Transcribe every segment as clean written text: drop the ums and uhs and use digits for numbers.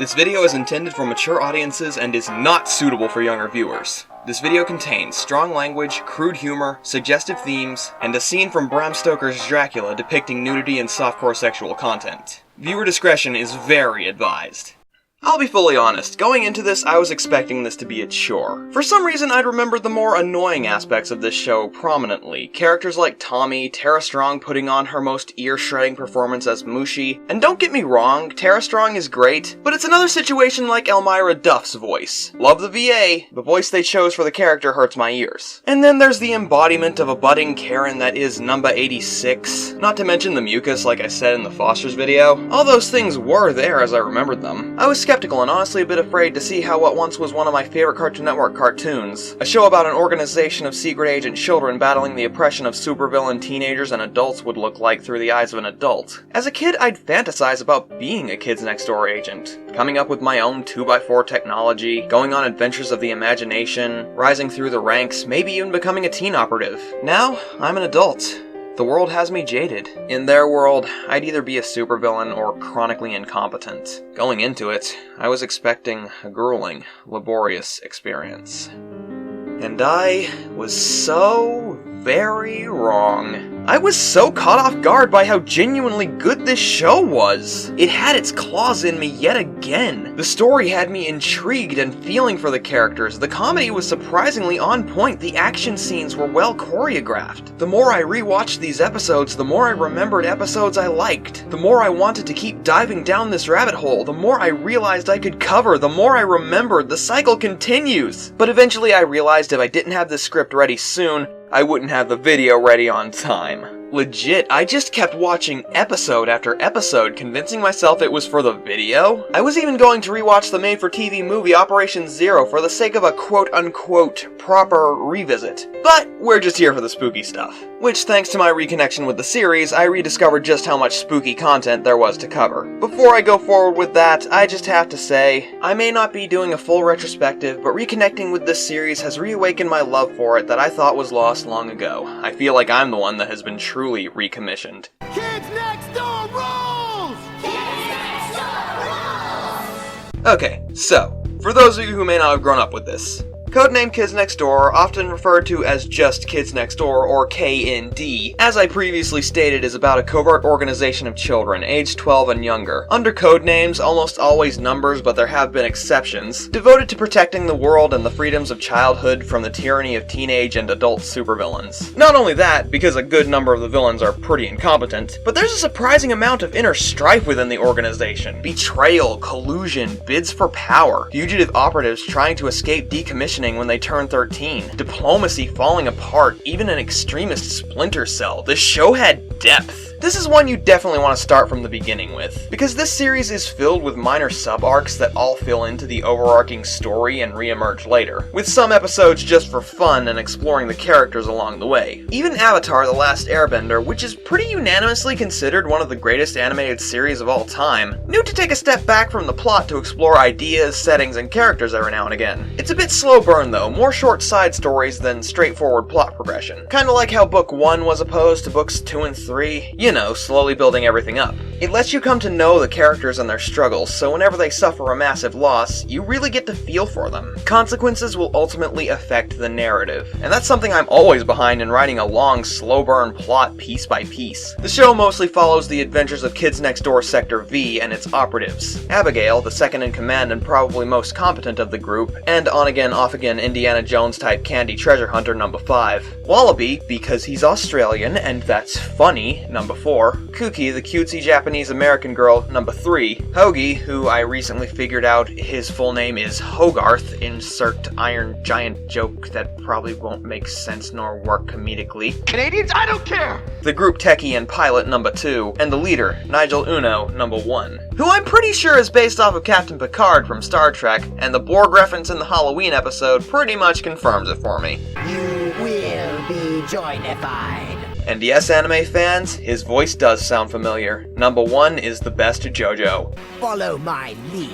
This video is intended for mature audiences and is not suitable for younger viewers. This video contains strong language, crude humor, suggestive themes, and a scene from Bram Stoker's Dracula depicting nudity and softcore sexual content. Viewer discretion is very advised. I'll be fully honest, going into this I was expecting this to be a chore. For some reason I'd remembered the more annoying aspects of this show prominently. Characters like Tommy, Tara Strong putting on her most ear-shredding performance as Mushi, and don't get me wrong, Tara Strong is great, but it's another situation like Elmira Duff's voice. Love the VA, the voice they chose for the character hurts my ears. And then there's the embodiment of a budding Karen that is number 86, not to mention the mucus like I said in the Foster's video. All those things were there as I remembered them. I was skeptical and honestly a bit afraid to see how what once was one of my favorite Cartoon Network cartoons, a show about an organization of secret agent children battling the oppression of supervillain teenagers and adults, would look like through the eyes of an adult. As a kid, I'd fantasize about being a Kids Next Door agent, coming up with my own 2x4 technology, going on adventures of the imagination, rising through the ranks, maybe even becoming a teen operative. Now, I'm an adult. The world has me jaded. In their world, I'd either be a supervillain or chronically incompetent. Going into it, I was expecting a grueling, laborious experience. And I was so very wrong. I was so caught off guard by how genuinely good this show was. It had its claws in me yet again. The story had me intrigued and feeling for the characters. The comedy was surprisingly on point. The action scenes were well choreographed. The more I rewatched these episodes, the more I remembered episodes I liked. The more I wanted to keep diving down this rabbit hole, the more I realized I could cover, the more I remembered. The cycle continues. But eventually I realized if I didn't have this script ready soon, I wouldn't have the video ready on time. Legit, I just kept watching episode after episode, convincing myself it was for the video. I was even going to rewatch the made-for-TV movie Operation Zero for the sake of a quote-unquote proper revisit. But we're just here for the spooky stuff. Which, thanks to my reconnection with the series, I rediscovered just how much spooky content there was to cover. Before I go forward with that, I just have to say, I may not be doing a full retrospective, but reconnecting with this series has reawakened my love for it that I thought was lost long ago. I feel like I'm the one that has been truly recommissioned. Kids Next Door rules! Kids Next Door rules! Okay, so, for those of you who may not have grown up with this, Codename Kids Next Door, often referred to as just Kids Next Door, or KND, as I previously stated, is about a covert organization of children, aged 12 and younger, under code names, almost always numbers, but there have been exceptions, devoted to protecting the world and the freedoms of childhood from the tyranny of teenage and adult supervillains. Not only that, because a good number of the villains are pretty incompetent, but there's a surprising amount of inner strife within the organization. Betrayal, collusion, bids for power, fugitive operatives trying to escape decommissioning when they turn 13, diplomacy falling apart, even an extremist splinter cell. The show had depth. This is one you definitely want to start from the beginning with, because this series is filled with minor sub-arcs that all fill into the overarching story and re-emerge later, with some episodes just for fun and exploring the characters along the way. Even Avatar: The Last Airbender, which is pretty unanimously considered one of the greatest animated series of all time, knew to take a step back from the plot to explore ideas, settings, and characters every now and again. It's a bit slow burn though, more short side stories than straightforward plot progression. Kinda like how Book 1 was opposed to Books 2 and 3, you know, slowly building everything up. It lets you come to know the characters and their struggles, so whenever they suffer a massive loss, you really get to feel for them. Consequences will ultimately affect the narrative, and that's something I'm always behind in writing a long, slow burn plot piece by piece. The show mostly follows the adventures of Kids Next Door Sector V and its operatives. Abigail, the second in command and probably most competent of the group, and on-again, off-again Indiana Jones-type candy treasure hunter number 5. Wallaby, because he's Australian and that's funny, number 4. Kooky, the cutesy Japanese-American girl, number 3. Hoagie, who I recently figured out his full name is Hogarth, insert Iron Giant joke that probably won't make sense nor work comedically. Canadians, I don't care! The group techie and pilot, number 2. And the leader, Nigel Uno, number 1. Who I'm pretty sure is based off of Captain Picard from Star Trek, and the Borg reference in the Halloween episode pretty much confirms it for me. You will be joynified. And yes, anime fans, his voice does sound familiar. Number 1 is the best JoJo. Follow my lead.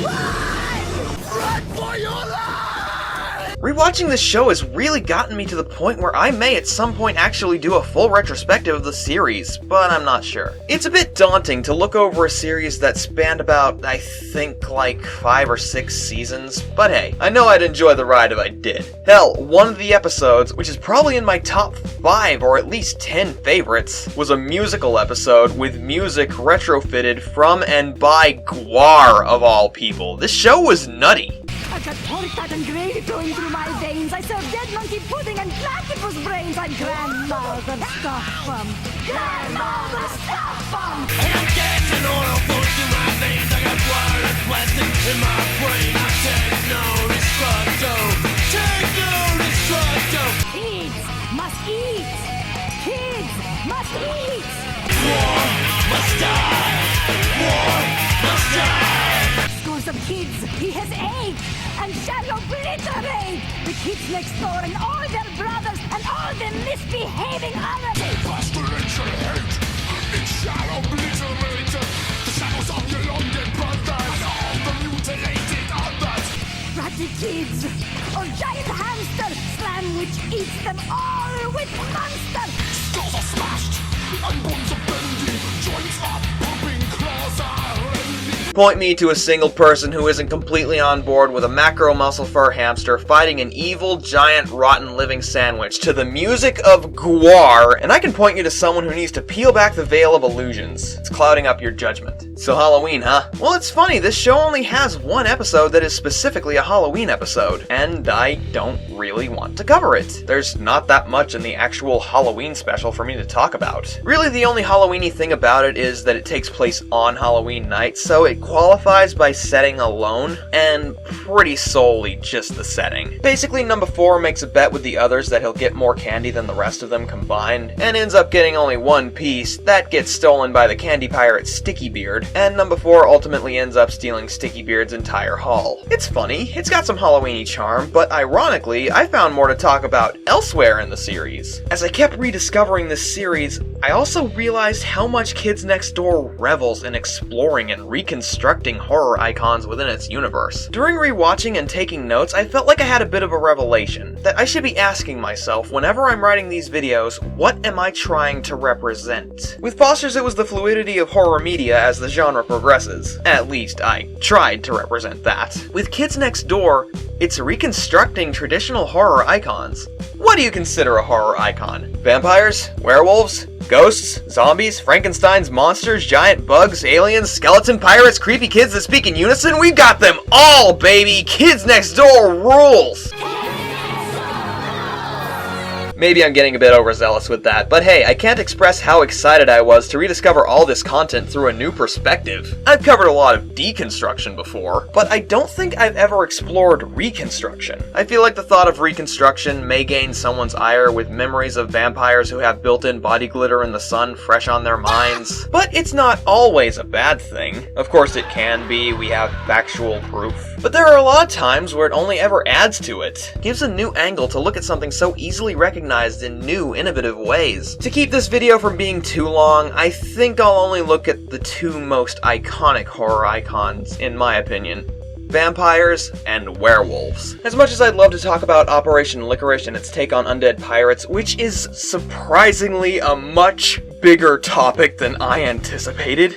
Run for your life! Rewatching this show has really gotten me to the point where I may at some point actually do a full retrospective of the series, but I'm not sure. It's a bit daunting to look over a series that spanned about, I think, like 5 or 6 seasons, but hey, I know I'd enjoy the ride if I did. Hell, one of the episodes, which is probably in my top 5 or at least 10 favorites, was a musical episode with music retrofitted from and by GWAR of all people. This show was nutty. I got pork and gravy flowing through my veins. I served dead monkey pudding and platypus brains. I'm grandmother stuff grandmother stuff I got gas and oil flowing through my veins. I got wire and plastic in my brain. I'm Techno, Destructo, Techno, Destructo. Kids must eat. Kids must eat. War must die. War must die. Scores of kids, he has ate and shall obliterate the kids next door and all their brothers and all the misbehaving others. Frustration, hate, it shall obliterate the shadows of your long dead brothers and all the mutilated others. Ratty kids or giant hamster slam which eats them all with monster. Skulls are smashed and bones are bendy. Joints are popping, claws are rending. Point me to a single person who isn't completely on board with a macro muscle fur hamster fighting an evil, giant, rotten living sandwich to the music of GWAR, and I can point you to someone who needs to peel back the veil of illusions. It's clouding up your judgment. So Halloween, huh? Well, it's funny, this show only has one episode that is specifically a Halloween episode, and I don't really want to cover it. There's not that much in the actual Halloween special for me to talk about. Really, the only Halloween-y thing about it is that it takes place on Halloween night, so it qualifies by setting alone, and pretty solely just the setting. Basically, number 4 makes a bet with the others that he'll get more candy than the rest of them combined, and ends up getting only one piece. That gets stolen by the candy pirate Sticky Beard, and number 4 ultimately ends up stealing Sticky Beard's entire haul. It's funny, it's got some Halloween-y charm, but ironically, I found more to talk about elsewhere in the series. As I kept rediscovering this series, I also realized how much Kids Next Door revels in exploring and reconstructing horror icons within its universe. During rewatching and taking notes, I felt like I had a bit of a revelation, that I should be asking myself whenever I'm writing these videos, what am I trying to represent? With Foster's, it was the fluidity of horror media as the genre progresses. At least, I tried to represent that. With Kids Next Door, it's reconstructing traditional horror icons. What do you consider a horror icon? Vampires? Werewolves? Ghosts? Zombies? Frankenstein's monsters? Giant bugs? Aliens? Skeleton pirates? Creepy kids that speak in unison? We've got them all, baby! Kids Next Door rules! Maybe I'm getting a bit overzealous with that, but hey, I can't express how excited I was to rediscover all this content through a new perspective. I've covered a lot of deconstruction before, but I don't think I've ever explored reconstruction. I feel like the thought of reconstruction may gain someone's ire with memories of vampires who have built-in body glitter in the sun fresh on their minds, but it's not always a bad thing. Of course it can be, we have factual proof. But there are a lot of times where it only ever adds to it. It gives a new angle to look at something so easily recognized in new, innovative ways. To keep this video from being too long, I think I'll only look at the 2 most iconic horror icons, in my opinion. Vampires and werewolves. As much as I'd love to talk about Operation Licorice and its take on undead pirates, which is surprisingly a much bigger topic than I anticipated,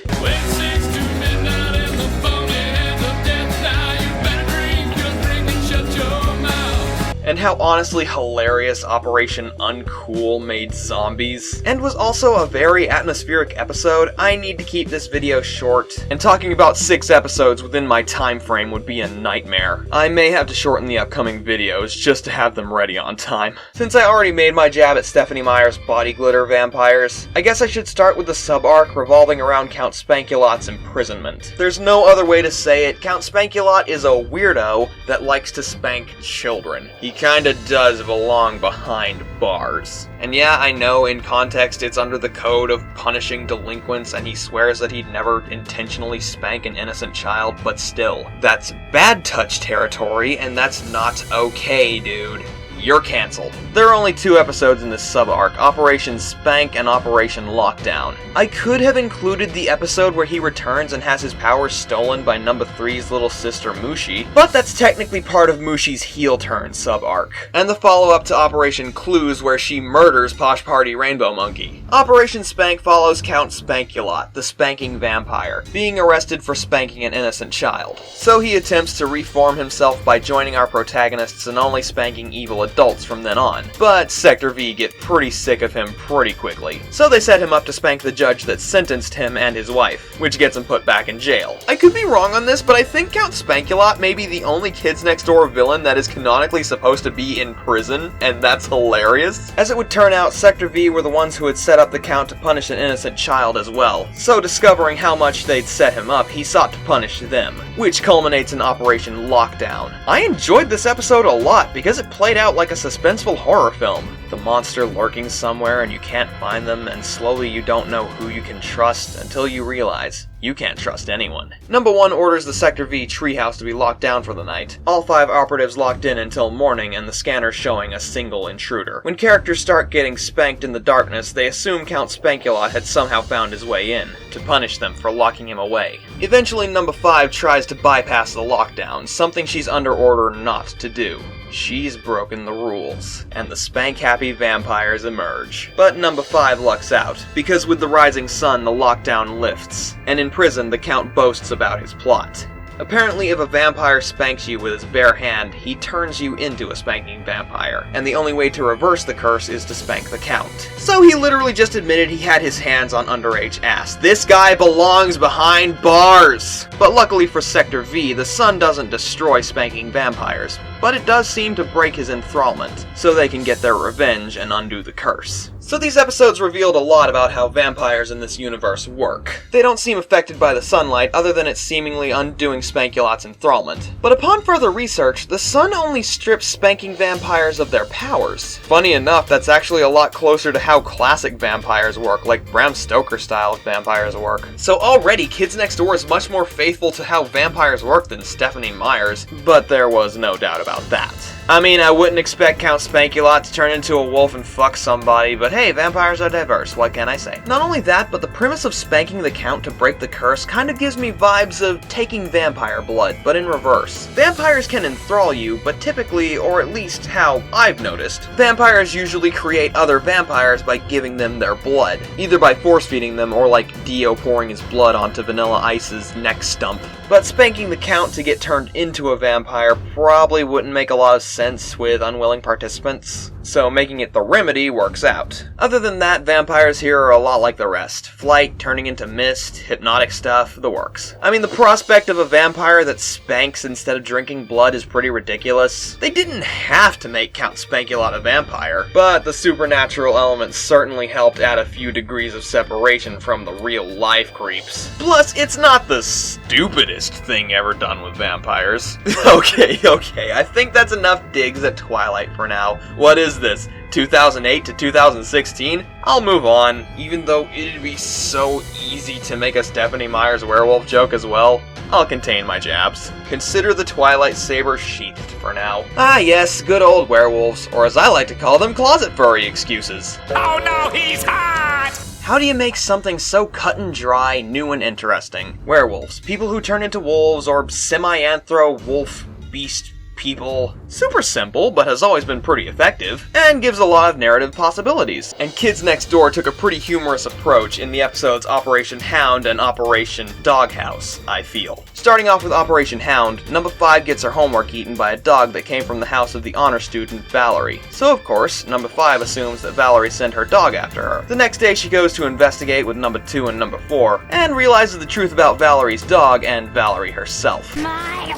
and how honestly hilarious Operation Uncool made zombies, and was also a very atmospheric episode, I need to keep this video short, and talking about 6 episodes within my time frame would be a nightmare. I may have to shorten the upcoming videos just to have them ready on time. Since I already made my jab at Stephenie Meyer's body glitter vampires, I guess I should start with the sub-arc revolving around Count Spankulot's imprisonment. There's no other way to say it, Count Spankulot is a weirdo that likes to spank children. He kinda does belong behind bars. And yeah, I know in context it's under the code of punishing delinquents and he swears that he'd never intentionally spank an innocent child, but still, that's bad touch territory and that's not okay, dude. you're cancelled. There are only 2 episodes in this sub-arc, Operation Spank and Operation Lockdown. I could have included the episode where he returns and has his powers stolen by number 3's little sister Mushi, but that's technically part of Mushi's heel turn sub-arc. And the follow-up to Operation Clues where she murders Posh Party Rainbow Monkey. Operation Spank follows Count Spankulot, the spanking vampire, being arrested for spanking an innocent child. So he attempts to reform himself by joining our protagonists and only spanking evil adults from then on. But Sector V get pretty sick of him pretty quickly, so they set him up to spank the judge that sentenced him and his wife, which gets him put back in jail. I could be wrong on this, but I think Count Spankulot may be the only Kids Next Door villain that is canonically supposed to be in prison, and that's hilarious. As it would turn out, Sector V were the ones who had set up the Count to punish an innocent child as well, so discovering how much they'd set him up, he sought to punish them, which culminates in Operation Lockdown. I enjoyed this episode a lot because it played out like a suspenseful horror film. The monster lurking somewhere and you can't find them, and slowly you don't know who you can trust until you realize you can't trust anyone. Number 1 orders the Sector V treehouse to be locked down for the night. All 5 operatives locked in until morning and the scanner showing a single intruder. When characters start getting spanked in the darkness, they assume Count Spankulot had somehow found his way in, to punish them for locking him away. Eventually, number 5 tries to bypass the lockdown, something she's under order not to do. She's broken the rules, and the spank-happy vampires emerge. But number 5 lucks out, because with the rising sun the lockdown lifts, and in prison the Count boasts about his plot. Apparently, if a vampire spanks you with his bare hand, he turns you into a spanking vampire, and the only way to reverse the curse is to spank the Count. So he literally just admitted he had his hands on underage ass. This guy belongs behind bars! But luckily for Sector V, the sun doesn't destroy spanking vampires, but it does seem to break his enthrallment, so they can get their revenge and undo the curse. So these episodes revealed a lot about how vampires in this universe work. They don't seem affected by the sunlight, other than it seemingly undoing Spankulot's enthrallment. But upon further research, the sun only strips spanking vampires of their powers. Funny enough, that's actually a lot closer to how classic vampires work, like Bram Stoker-style vampires work. So already, Kids Next Door is much more faithful to how vampires work than Stephanie Meyer's, but there was no doubt about that. I mean, I wouldn't expect Count Spankulot to turn into a wolf and fuck somebody, but hey, vampires are diverse, what can I say? Not only that, but the premise of spanking the Count to break the curse kind of gives me vibes of taking vampire blood, but in reverse. Vampires can enthrall you, but typically, or at least how I've noticed, vampires usually create other vampires by giving them their blood, either by force-feeding them or like Dio pouring his blood onto Vanilla Ice's neck stump. But spanking the Count to get turned into a vampire probably wouldn't make a lot of sense with unwilling participants, so making it the remedy works out. Other than that, vampires here are a lot like the rest. Flight, turning into mist, hypnotic stuff, the works. I mean, the prospect of a vampire that spanks instead of drinking blood is pretty ridiculous. They didn't have to make Count Spankulot a vampire, but the supernatural element certainly helped add a few degrees of separation from the real-life creeps. Plus, it's not the stupidest thing ever done with vampires. Okay, I think that's enough digs at Twilight for now. What is this, 2008 to 2016? I'll move on, even though it'd be so easy to make a Stephanie Meyer's werewolf joke as well. I'll contain my jabs. Consider the Twilight saber sheathed for now. Ah yes, good old werewolves, or as I like to call them, closet furry excuses. Oh no, he's hot! How do you make something so cut and dry, new and interesting? Werewolves, people who turn into wolves, or semi-anthro wolf beast people. Super simple, but has always been pretty effective, and gives a lot of narrative possibilities. And Kids Next Door took a pretty humorous approach in the episodes Operation Hound and Operation Doghouse, I feel. Starting off with Operation Hound, number 5 gets her homework eaten by a dog that came from the house of the honor student, Valerie. So of course, number 5 assumes that Valerie sent her dog after her. The next day she goes to investigate with number 2 and number 4, and realizes the truth about Valerie's dog and Valerie herself. My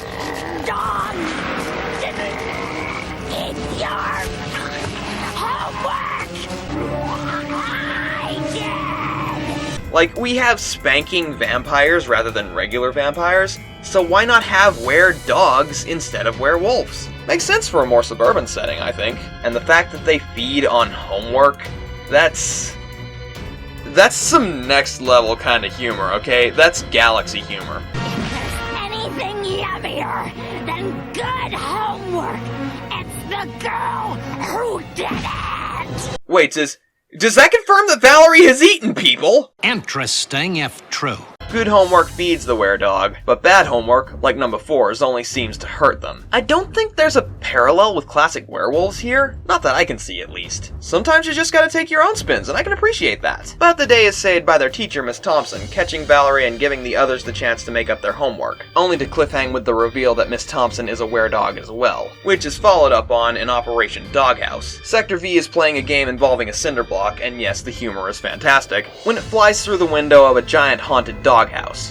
dog didn't eat your homework. I did. Like, we have spanking vampires rather than regular vampires, so why not have were-dogs instead of werewolves? Makes sense for a more suburban setting, I think. And the fact that they feed on homework, that's some next level kind of humor, okay? That's galaxy humor. If there's anything yummier than good homework, it's the girl who did it! Wait, does that confirm that Valerie has eaten people? Interesting if true. Good homework feeds the were-dog, but bad homework, like number 4's, only seems to hurt them. I don't think there's a parallel with classic werewolves here, not that I can see at least. Sometimes you just gotta take your own spins, and I can appreciate that. But the day is saved by their teacher, Miss Thompson, catching Valerie and giving the others the chance to make up their homework, only to cliffhang with the reveal that Miss Thompson is a were-dog as well, which is followed up on in Operation Doghouse. Sector V is playing a game involving a cinder block, and yes, the humor is fantastic, when it flies through the window of a giant haunted doghouse.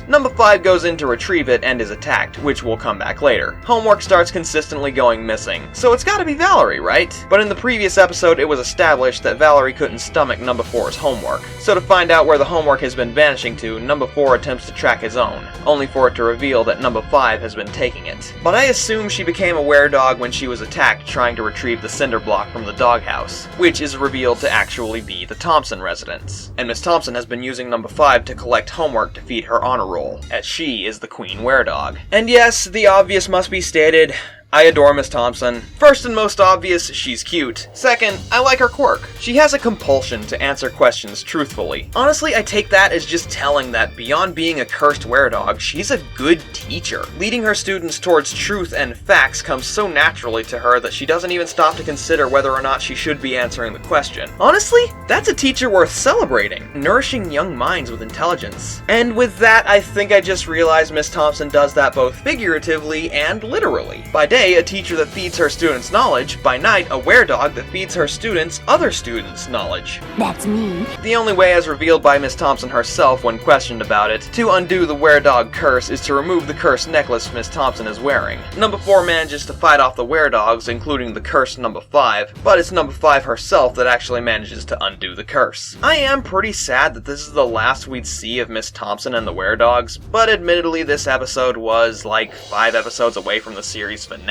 Number 5 goes in to retrieve it and is attacked, which will come back later. Homework starts consistently going missing, so it's gotta be Valerie, right? But in the previous episode, it was established that Valerie couldn't stomach number 4's homework. So to find out where the homework has been vanishing to, number 4 attempts to track his own, only for it to reveal that number 5 has been taking it. But I assume she became a were-dog when she was attacked trying to retrieve the cinder block from the doghouse, which is revealed to actually be the Thompson residence. And Miss Thompson has been using number 5 to collect homework to feed her honor roll, as she is the queen were-dog. And yes, the obvious must be stated, I adore Miss Thompson. First and most obvious, she's cute. Second, I like her quirk. She has a compulsion to answer questions truthfully. Honestly, I take that as just telling that beyond being a cursed were-dog, she's a good teacher. Leading her students towards truth and facts comes so naturally to her that she doesn't even stop to consider whether or not she should be answering the question. Honestly, that's a teacher worth celebrating, nourishing young minds with intelligence. And with that, I think I just realized Miss Thompson does that both figuratively and literally. By day, a teacher that feeds her students knowledge, by night, a were-dog that feeds her students other students knowledge. That's me. The only way, as revealed by Miss Thompson herself when questioned about it, to undo the were-dog curse is to remove the cursed necklace Miss Thompson is wearing. Number 4 manages to fight off the were-dogs, including the cursed number 5, but it's number 5 herself that actually manages to undo the curse. I am pretty sad that this is the last we'd see of Miss Thompson and the were-dogs, but admittedly this episode was like 5 episodes away from the series finale,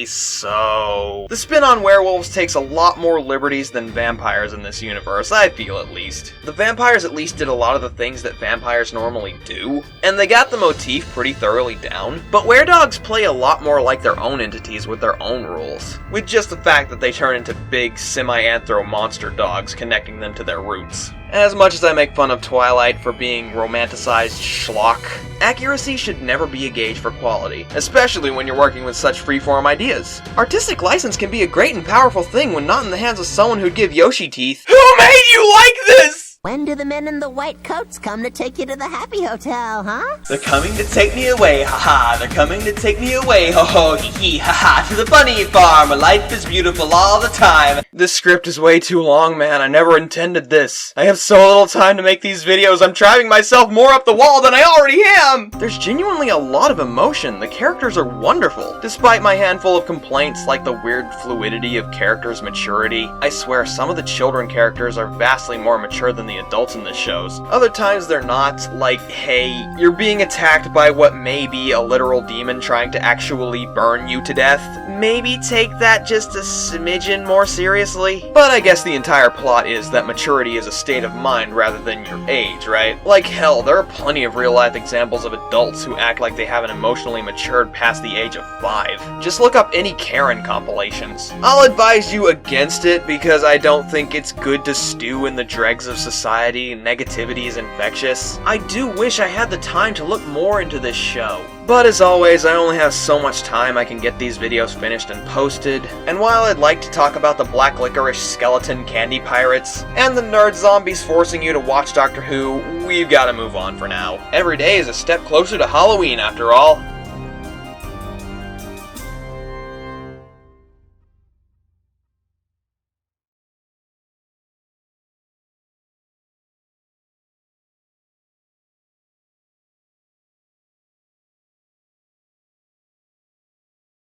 so the spin on werewolves takes a lot more liberties than vampires in this universe, I feel at least. The vampires at least did a lot of the things that vampires normally do, and they got the motif pretty thoroughly down, but were-dogs play a lot more like their own entities with their own rules, with just the fact that they turn into big semi-anthro monster dogs connecting them to their roots. As much as I make fun of Twilight for being romanticized schlock, accuracy should never be a gauge for quality, especially when you're working with such freeform ideas. Artistic license can be a great and powerful thing when not in the hands of someone who'd give Yoshi teeth. Who made you like this? When do the men in the white coats come to take you to the Happy Hotel, huh? They're coming to take me away, haha. They're coming to take me away, ho ho hee hee, haha. To the bunny farm, where life is beautiful all the time. This script is way too long, man. I never intended this. I have so little time to make these videos. I'm driving myself more up the wall than I already am. There's genuinely a lot of emotion. The characters are wonderful. Despite my handful of complaints like the weird fluidity of characters' maturity, I swear some of the children characters are vastly more mature than the adults in the shows. Other times they're not, like, hey, you're being attacked by what may be a literal demon trying to actually burn you to death. Maybe take that just a smidgen more seriously. But I guess the entire plot is that maturity is a state of mind rather than your age, right? Like hell, there are plenty of real-life examples of adults who act like they haven't emotionally matured past the age of 5. Just look up any Karen compilations. I'll advise you against it because I don't think it's good to stew in the dregs of society. Negativity is infectious. I do wish I had the time to look more into this show. But as always, I only have so much time I can get these videos finished and posted, and while I'd like to talk about the black licorice skeleton candy pirates, and the nerd zombies forcing you to watch Doctor Who, we've gotta move on for now. Every day is a step closer to Halloween after all.